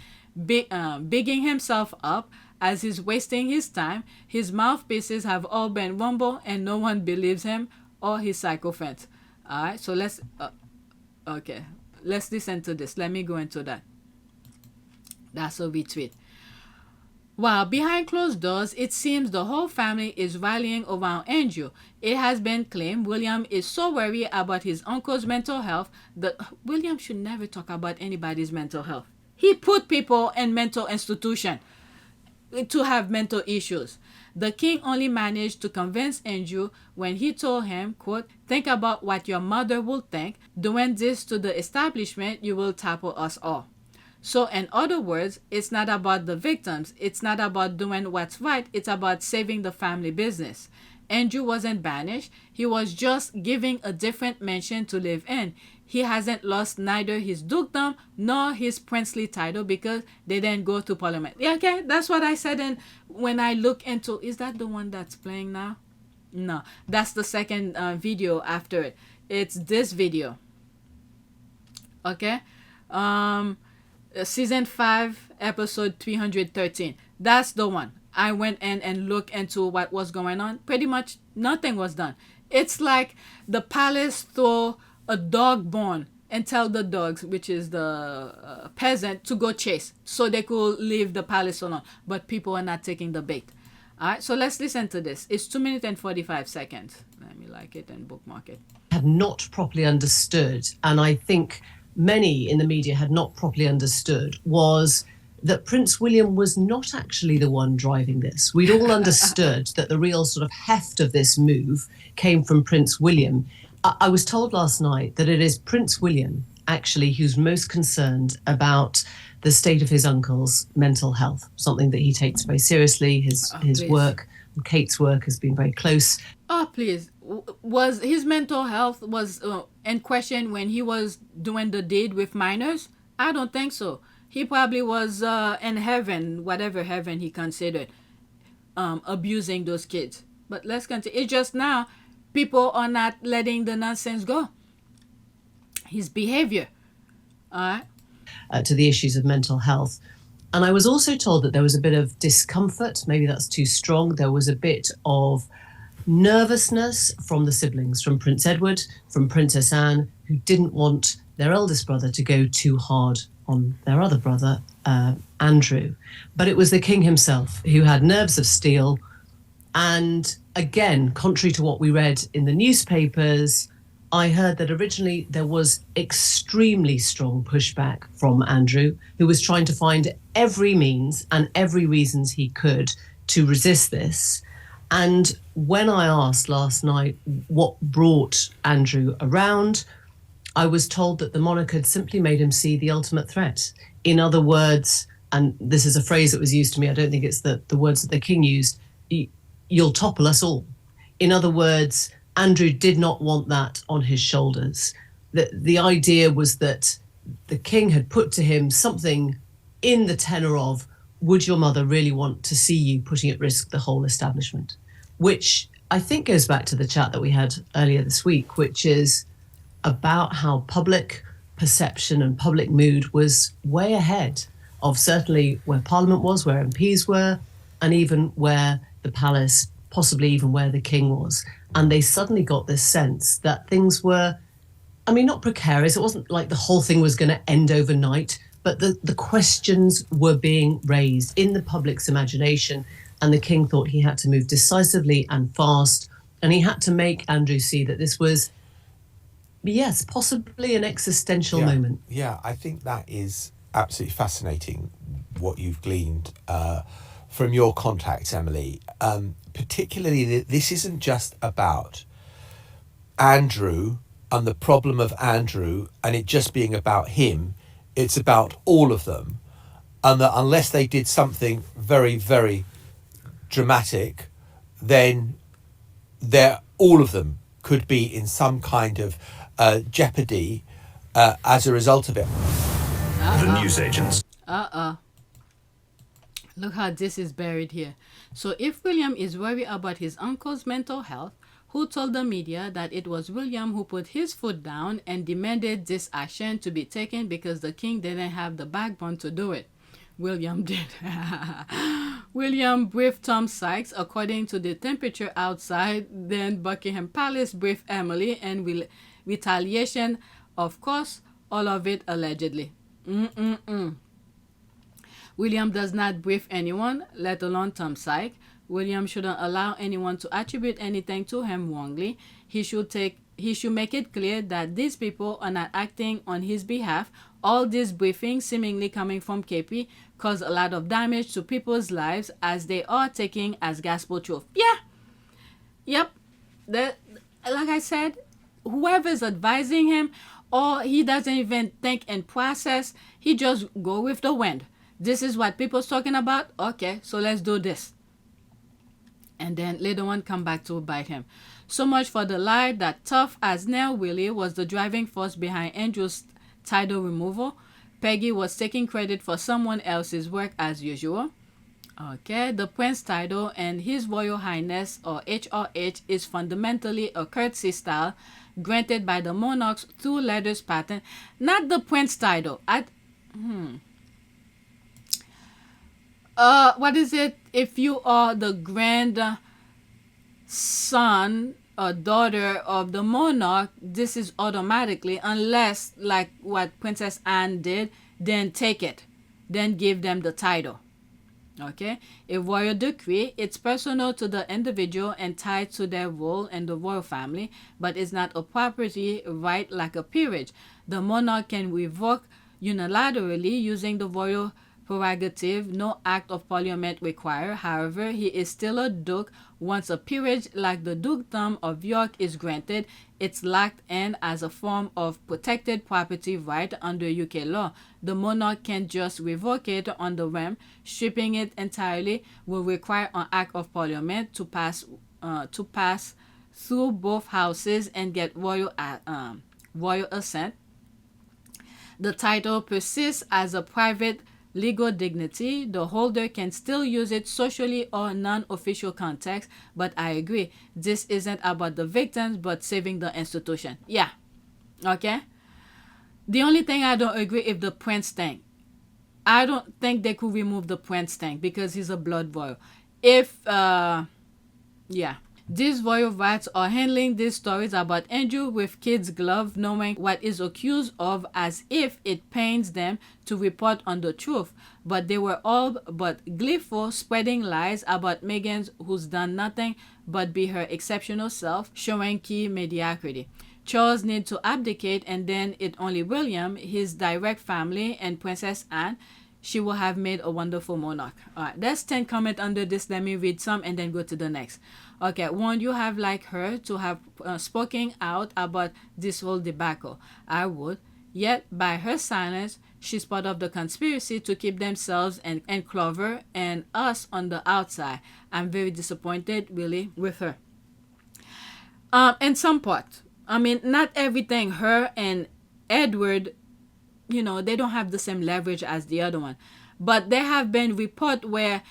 bigging himself up as he's wasting his time? His mouthpieces have all been rumble and no one believes him or his sycophants. Alright, so let's okay. Let's listen to this. Let me go into that. That's a retweet. While behind closed doors, it seems the whole family is rallying around Andrew. It has been claimed William is so worried about his uncle's mental health that William should never talk about anybody's mental health. He put people in mental institution to have mental issues. The king only managed to convince Andrew when he told him, quote, think about what your mother will think. Doing this to the establishment, you will topple us all. So in other words, it's not about the victims. It's not about doing what's right. It's about saving the family business. Andrew wasn't banished. He was just giving a different mansion to live in. He hasn't lost neither his dukedom nor his princely title because they didn't go to Parliament. Yeah, okay, that's what I said. And when I look into, is that the one that's playing now? No, that's the second video after it. It's this video. Okay, season 5, episode 313. That's the one. I went in and looked into what was going on. Pretty much nothing was done. It's like the palace threw a dog bone and tell the dogs, which is the peasant, to go chase so they could leave the palace alone. But people are not taking the bait. All right, so let's listen to this. It's 2 minutes and 45 seconds. Let me like it and bookmark it. Had not properly understood, and I think many in the media had not properly understood, was that Prince William was not actually the one driving this. We'd all understood that the real sort of heft of this move came from Prince William. I was told last night that it is Prince William, actually, who's most concerned about the state of his uncle's mental health, something that he takes very seriously. His work, Kate's work, has been very close. Oh, please. Was his mental health was in question when he was doing the deed with minors? I don't think so. He probably was in heaven, whatever heaven he considered, abusing those kids. But let's continue. It's just now people are not letting the nonsense go. His behavior. All right. To the issues of mental health. And I was also told that there was a bit of discomfort. Maybe that's too strong. There was a bit of nervousness from the siblings, from Prince Edward, from Princess Anne, who didn't want their eldest brother to go too hard on their other brother, Andrew. But it was the king himself who had nerves of steel. And again, contrary to what we read in the newspapers, I heard that originally there was extremely strong pushback from Andrew, who was trying to find every means and every reasons he could to resist this. And when I asked last night what brought Andrew around, I was told that the monarch had simply made him see the ultimate threat. In other words, and this is a phrase that was used to me, I don't think it's the words that the king used, you'll topple us all. In other words, Andrew did not want that on his shoulders. The idea was that the king had put to him something in the tenor of, would your mother really want to see you putting at risk the whole establishment? Which I think goes back to the chat that we had earlier this week, which is about how public perception and public mood was way ahead of certainly where Parliament was, where MPs were, and even where the palace, possibly even where the king was. And they suddenly got this sense that things were, I mean, not precarious. It wasn't like the whole thing was going to end overnight, but the questions were being raised in the public's imagination. And the king thought he had to move decisively and fast. And he had to make Andrew see that this was, yes, possibly an existential moment. Yeah, I think that is absolutely fascinating, what you've gleaned from your contacts, Emily. Particularly, this isn't just about Andrew and the problem of Andrew and it just being about him. It's about all of them. And that unless they did something very, very dramatic, then all of them could be in some kind of jeopardy as a result of it. The newsagents. Look how this is buried here. So if William is worried about his uncle's mental health, who told the media that it was William who put his foot down and demanded this action to be taken because the king didn't have the backbone to do it? William did. William briefed Tom Sykes according to the temperature outside. Then Buckingham Palace briefed Emily, and retaliation, of course, all of it allegedly. William does not brief anyone, let alone Tom Sykes. William shouldn't allow anyone to attribute anything to him wrongly. He should make it clear that these people are not acting on his behalf. All these briefings, seemingly coming from KP, cause a lot of damage to people's lives as they are taking as gospel truth. Yeah. Yep. Like I said, whoever's advising him, or he doesn't even think and process, he just go with the wind. This is what people's talking about. Okay, so let's do this. And then later on come back to bite him. So much for the lie that tough as nail Willie was the driving force behind Andrew's title removal. Peggy was taking credit for someone else's work as usual. Okay, the Prince title and His Royal Highness, or HRH, is fundamentally a courtesy style granted by the monarchs through letters pattern, not the Prince title. What is it? If you are the grandson or daughter of the monarch, this is automatically, unless like what Princess Anne did, then take it, then give them the title. Okay, a royal decree, it's personal to the individual and tied to their role in the royal family, but it's not a property right like a peerage. The monarch can revoke unilaterally using the royal prerogative, no act of parliament required. However, he is still a duke. Once a peerage like the dukedom of York is granted, it's locked in as a form of protected property right under UK law. The monarch can just revoke it on the whim. Stripping it entirely will require an act of parliament to pass through both houses and get royal assent. The title persists as a private legal dignity. The holder can still use it socially or non-official context, but I agree, this isn't about the victims but saving the institution. Yeah, okay. The only thing I don't agree is the prince thing. I don't think they could remove the prince thing because he's a blood royal. If yeah, these royal rats are handling these stories about Andrew with kids' gloves, knowing what is accused of, as if it pains them to report on the truth. But they were all but gleeful, spreading lies about Meghan, who's done nothing but be her exceptional self, showing key mediocrity. Charles need to abdicate, and then it only William, his direct family, and Princess Anne. She will have made a wonderful monarch. Alright, there's 10 comments under this. Let me read some and then go to the next. Okay, one, you have like her to have spoken out about this whole debacle. I would. Yet, by her silence, she's part of the conspiracy to keep themselves and Clover and us on the outside. I'm very disappointed, really, with her. In some part, I mean, not everything her and Edward, you know, they don't have the same leverage as the other one. But there have been reports where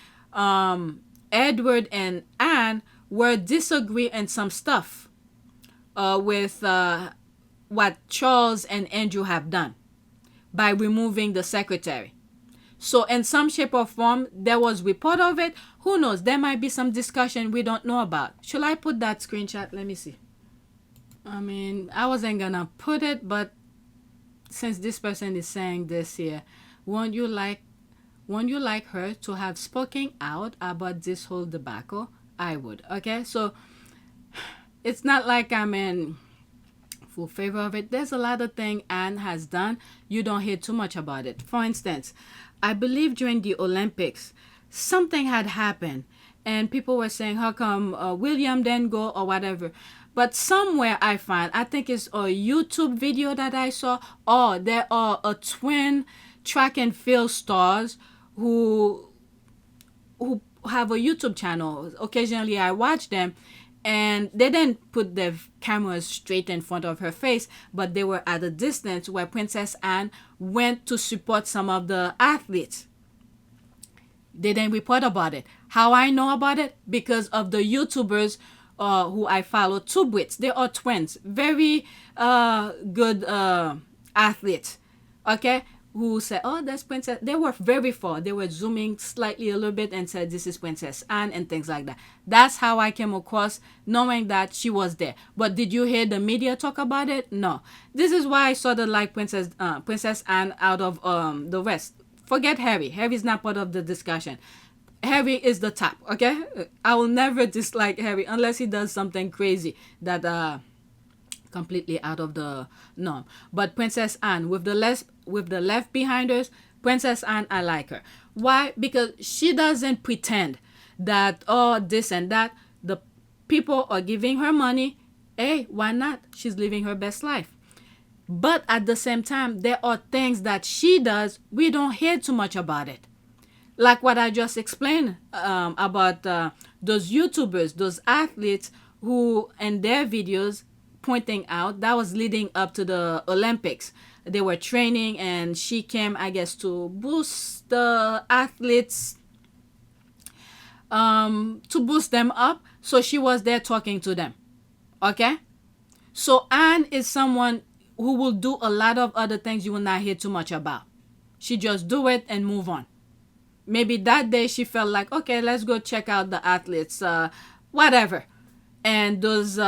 Edward and Anne were disagree in some stuff with what Charles and Andrew have done by removing the secretary. So in some shape or form, there was report of it. Who knows? There might be some discussion we don't know about. Should I put that screenshot? Let me see. I mean, I wasn't gonna put it, but since this person is saying this here, won't you like her to have spoken out about this whole debacle? I would. Okay, so it's not like I'm in full favor of it. There's a lot of things Anne has done. You don't hear too much about it. For instance, I believe during the Olympics, something had happened, and people were saying, how come William didn't go or whatever. But somewhere I think it's a YouTube video that I saw, there are a twin track and field stars who have a YouTube channel. Occasionally I watch them, and they didn't put their cameras straight in front of her face, but they were at a distance where Princess Anne went to support some of the athletes. They didn't report about it. How I know about it? Because of the YouTubers who I follow, two Brits. They are twins, very good athletes, okay, who said, that's Princess. They were very far. They were zooming slightly a little bit and said, this is Princess Anne and things like that. That's how I came across knowing that she was there. But did you hear the media talk about it? No. This is why I sort of like Princess Anne out of the rest. Forget Harry. Harry's not part of the discussion. Harry is the top, okay? I will never dislike Harry unless he does something crazy that completely out of the norm. But Princess Anne, with the left behind her, Princess Anne, I like her. Why? Because she doesn't pretend that, this and that. The people are giving her money. Hey, why not? She's living her best life. But at the same time, there are things that she does, we don't hear too much about it. Like what I just explained about those YouTubers, those athletes who in their videos pointing out that was leading up to the Olympics. They were training and she came, I guess, to boost the athletes, to boost them up. So she was there talking to them. Okay? So Anne is someone who will do a lot of other things you will not hear too much about. She just do it and move on. Maybe that day she felt like, okay, let's go check out the athletes, whatever. And those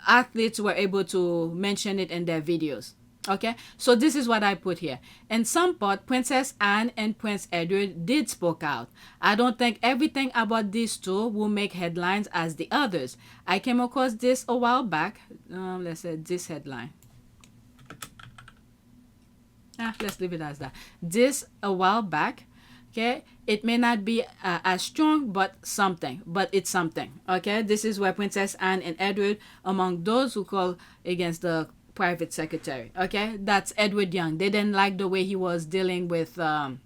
athletes were able to mention it in their videos. Okay, so this is what I put here. In some part, Princess Anne and Prince Edward did spoke out. I don't think everything about these two will make headlines as the others. I came across this a while back. Let's say this headline. let's leave it as that. This a while back. Okay, it may not be as strong, but something. But it's something. Okay, this is where Princess Anne and Edward, among those who call against the private secretary. Okay, that's Edward Young. They didn't like the way he was dealing with the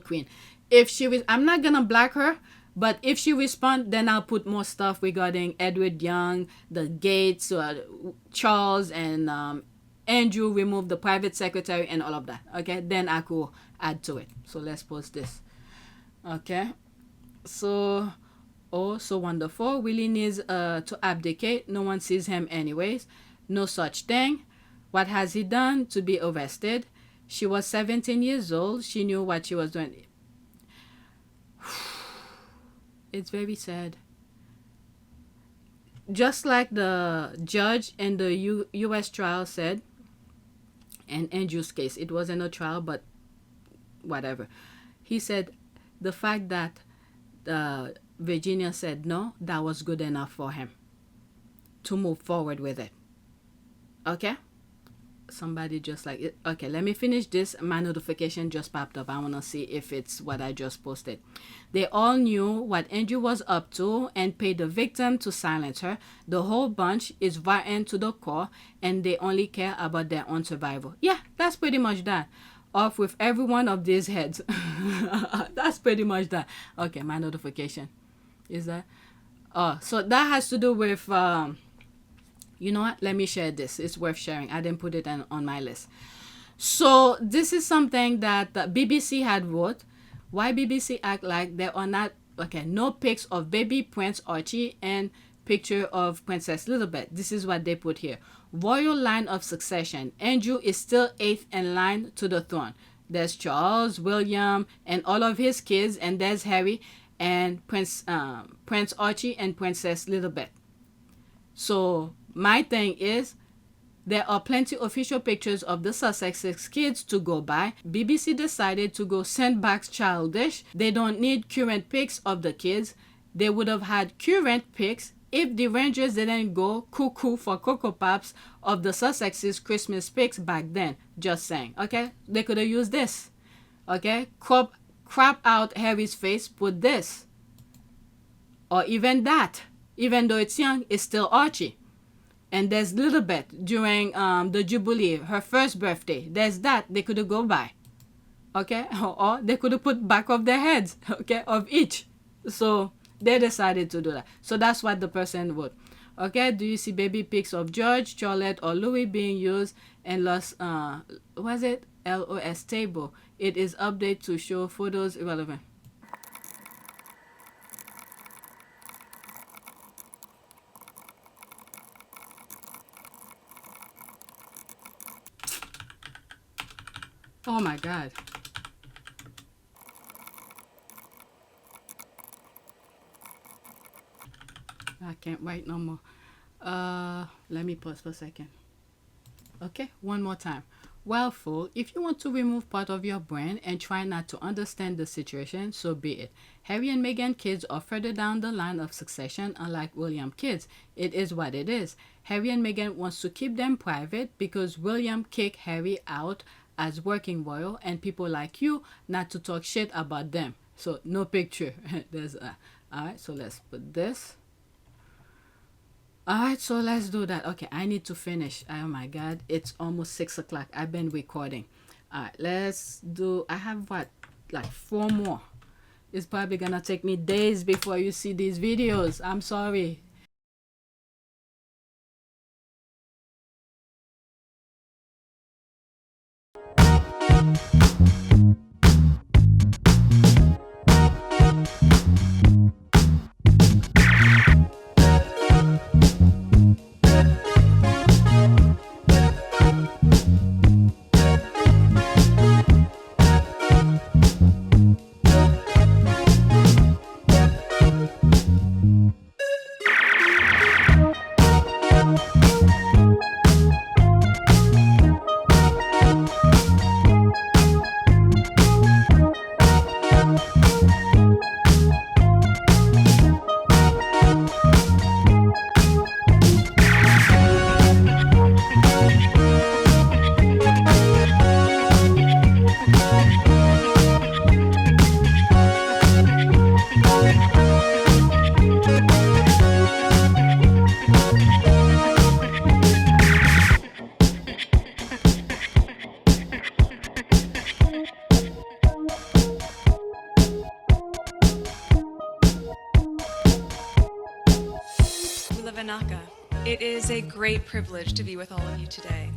Queen. If she was, I'm not gonna block her. But if she responds, then I'll put more stuff regarding Edward Young, the Gates, Charles, and Andrew removed the private secretary and all of that. Okay, then I could add to it. So let's post this. Okay, so so wonderful. Willie needs to abdicate. No one sees him anyways. No such thing. What has he done to be arrested? She was 17 years old. She knew what she was doing. It's very sad. Just like the judge in the U.S. trial said, in Andrew's case, it wasn't a trial, but whatever. He said the fact that Virginia said no, that was good enough for him to move forward with it. Okay? Somebody just like it. Okay, let me finish this. My notification just popped up. I want to see if it's what I just posted. They all knew what Andrew was up to and paid the victim to silence her. The whole bunch is violent to the core and they only care about their own survival. Yeah, that's pretty much that. Off with every one of these heads. That's pretty much that. Okay, my notification. Is that? Oh, so that has to do with you know what? Let me share this. It's worth sharing. I didn't put it on my list. So this is something that the BBC had wrote. Why BBC act like there are not, okay, no pics of baby Prince Archie and picture of Princess Lili. This is what they put here. Royal line of succession. Andrew is still 8th in line to the throne. There's Charles, William, and all of his kids, and there's Harry and Prince Archie and Princess Lili. So my thing is, there are plenty official pictures of the Sussexes kids to go by. BBC decided to go sandbox childish. They don't need current pics of the kids. They would have had current pics if the Rangers didn't go cuckoo for Cocoa Pops of the Sussexes Christmas pics back then. Just saying, okay? They could have used this, okay? Crop out Harry's face, put this. Or even that. Even though it's young, it's still Archie. And there's Lili during the Jubilee, her first birthday. There's that they could have go by. Okay? Or they could have put back of their heads, okay, of each. So they decided to do that. So that's what the person would. Okay, do you see baby pics of George, Charlotte, or Louis being used in LOS table? It is updated to show photos irrelevant. Oh my God. I can't write no more. Let me pause for a second. Okay, one more time. Well, fool, if you want to remove part of your brain and try not to understand the situation, so be it. Harry and Meghan kids are further down the line of succession, unlike William kids. It is what it is. Harry and Meghan wants to keep them private because William kicked Harry out as working royal and people like you not to talk shit about them. So no picture. There's alright, so let's put this. Alright, so let's do that. Okay, I need to finish. Oh my God, it's almost 6 o'clock. I've been recording. Alright, let's do, I have what, like 4 more. It's probably gonna take me days before you see these videos. I'm sorry. a great privilege to be with all of you today.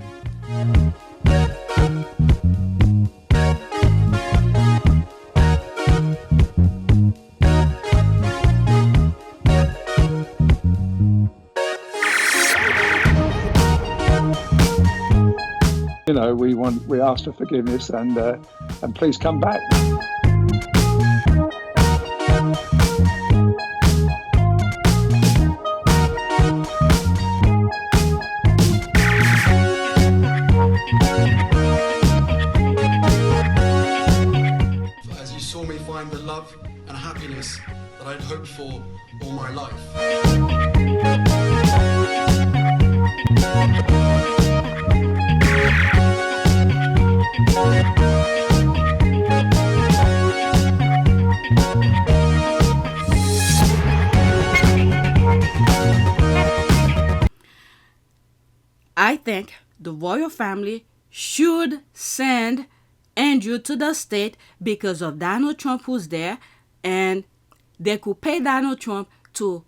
You know, we ask for forgiveness and please come back. As you saw me find the love and happiness that I'd hoped for all my life. I think the royal family should send Andrew to the state because of Donald Trump who's there, and they could pay Donald Trump to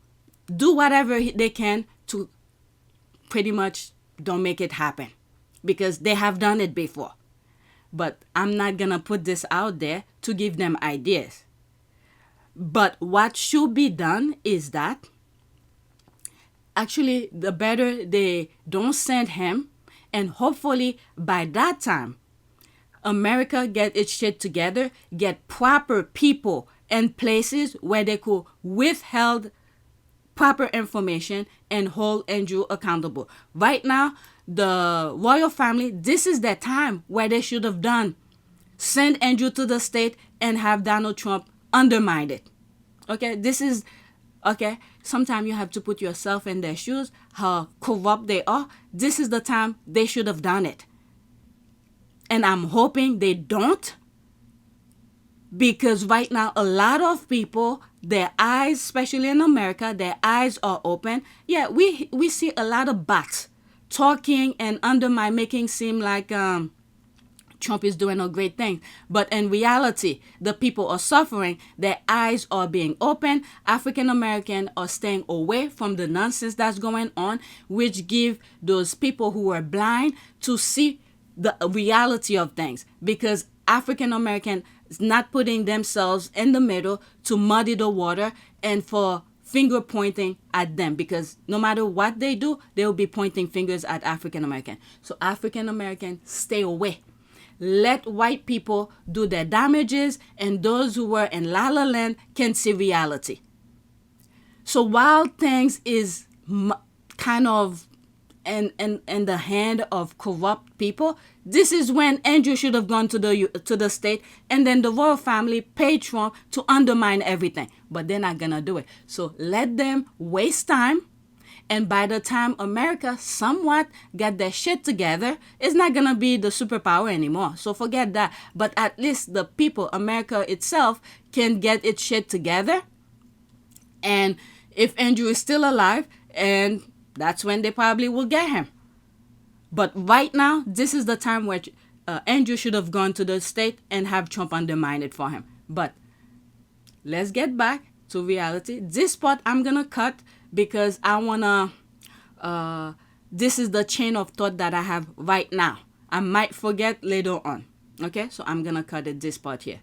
do whatever they can to pretty much don't make it happen, because they have done it before. But I'm not gonna put this out there to give them ideas. But what should be done is that actually the better they don't send him, and hopefully by that time America get its shit together, get proper people and places where they could withhold proper information and hold Andrew accountable. Right now, the royal family, this is the time where they should have done. Send Andrew to the state and have Donald Trump undermine it. Okay, this is, okay, sometimes you have to put yourself in their shoes, how corrupt they are. This is the time they should have done it. And I'm hoping they don't, because right now a lot of people, their eyes, especially in America, their eyes are open. Yeah, we see a lot of bots talking and undermine, making seem like Trump is doing a great thing. But in reality, the people are suffering. Their eyes are being opened. African Americans are staying away from the nonsense that's going on, which give those people who are blind to see the reality of things. Because African American is not putting themselves in the middle to muddy the water and for finger pointing at them, because no matter what they do, they will be pointing fingers at African American. So African American, stay away. Let white people do their damages, and those who were in La La Land can see reality. So while things is kind of in the hand of corrupt people, this is when Andrew should have gone to the state, and then the royal family paid Trump to undermine everything. But they're not gonna do it. So let them waste time, and by the time America somewhat get their shit together, it's not gonna be the superpower anymore. So forget that. But at least the people, America itself, can get its shit together. And if Andrew is still alive, and that's when they probably will get him. But right now, this is the time where Andrew should have gone to the state and have Trump undermine it for him. But let's get back to reality. This part I'm going to cut because I want to... this is the chain of thought that I have right now. I might forget later on. Okay? So I'm going to cut it this part here.